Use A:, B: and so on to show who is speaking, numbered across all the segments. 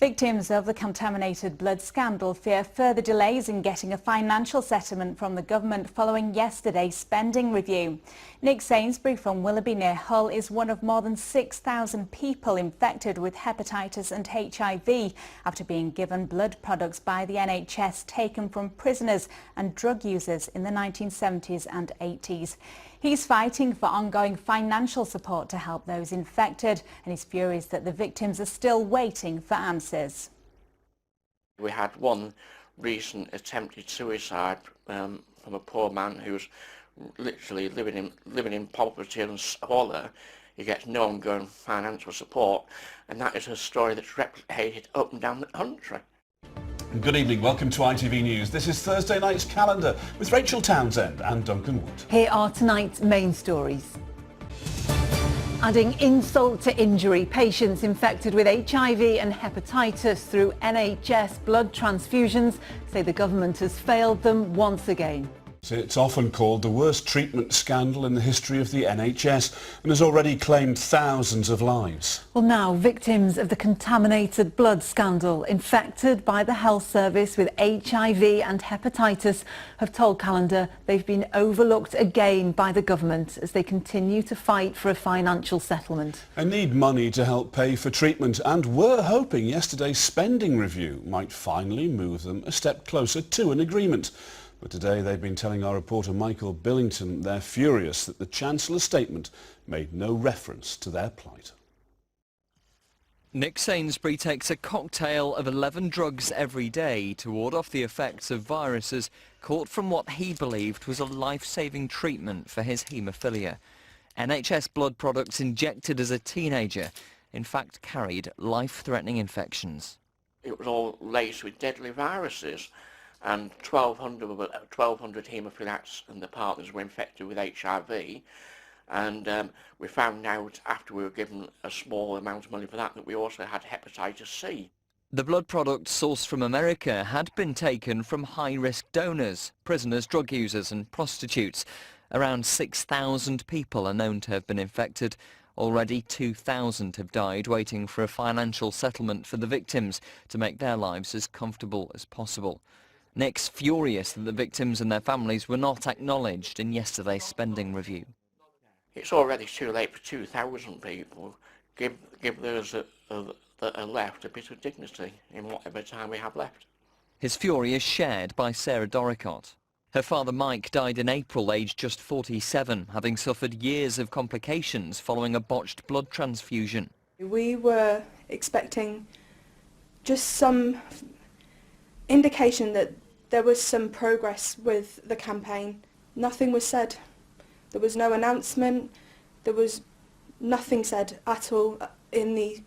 A: Victims of the contaminated blood scandal fear further delays in getting a financial settlement from the government following yesterday's spending review. Nick Sainsbury from Willoughby near Hull is one of more than 6,000 people infected with hepatitis and HIV after being given blood products by the NHS taken from prisoners and drug users in the 1970s and 80s. He's fighting for ongoing financial support to help those infected, and he's furious that the victims are still waiting for answers.
B: We had one recent attempted suicide from a poor man who's literally living in poverty and squalor. He gets no ongoing financial support, and that is a story that's replicated up and down the country.
C: Good evening, welcome to ITV News. This is Thursday night's calendar with Rachel Townsend and Duncan Wood.
D: Here are tonight's main stories. Adding insult to injury, patients infected with HIV and hepatitis through NHS blood transfusions say the government has failed them once again.
C: It's often called the worst treatment scandal in the history of the NHS and has already claimed thousands of lives.
D: Well, now victims of the contaminated blood scandal infected by the health service with HIV and hepatitis have told Calendar they've been overlooked again by the government as they continue to fight for a financial settlement.
C: They need money to help pay for treatment and were hoping yesterday's spending review might finally move them a step closer to an agreement. But today they've been telling our reporter Michael Billington they're furious that the Chancellor's statement made no reference to their plight.
E: Nick Sainsbury takes a cocktail of 11 drugs every day to ward off the effects of viruses caught from what he believed was a life-saving treatment for his haemophilia. NHS blood products injected as a teenager, in fact, carried life-threatening infections.
B: It was all laced with deadly viruses, and 1,200 haemophiliacs and their partners were infected with HIV, and we found out after we were given a small amount of money for that we also had hepatitis C.
E: The blood products sourced from America had been taken from high-risk donors, prisoners, drug users and prostitutes. Around 6,000 people are known to have been infected. Already 2,000 have died waiting for a financial settlement for the victims to make their lives as comfortable as possible. Nick's furious that the victims and their families were not acknowledged in yesterday's spending review.
B: It's already too late for 2,000 people. Give those that are left a bit of dignity in whatever time we have left.
E: His fury is shared by Sarah Doricott. Her father Mike died in April, aged just 47, having suffered years of complications following a botched blood transfusion.
F: We were expecting just some indication that there was some progress with the campaign. Nothing was said. There was no announcement. There was nothing said at all in the...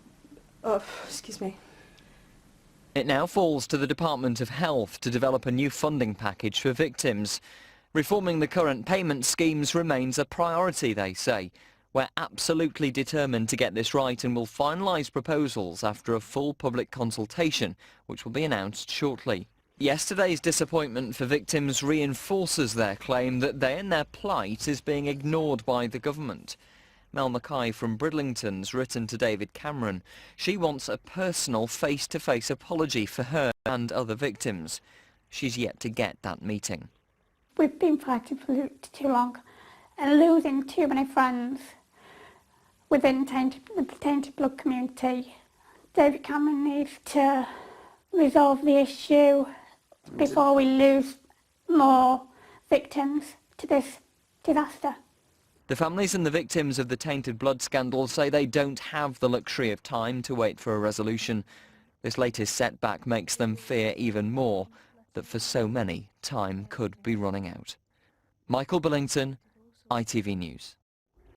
E: It now falls to the Department of Health to develop a new funding package for victims. Reforming the current payment schemes remains a priority, they say. We're absolutely determined to get this right and will finalise proposals after a full public consultation, which will be announced shortly. Yesterday's disappointment for victims reinforces their claim that they and their plight is being ignored by the government. Mel Mackay from Bridlington's written to David Cameron. She wants a personal face-to-face apology for her and other victims. She's yet to get that meeting.
G: We've been fighting for too long and losing too many friends within the tainted blood community. David Cameron needs to resolve the issue before we lose more victims to this disaster.
E: The families and the victims of the tainted blood scandal say they don't have the luxury of time to wait for a resolution. This latest setback makes them fear even more that for so many, time could be running out. Michael Billington, ITV News.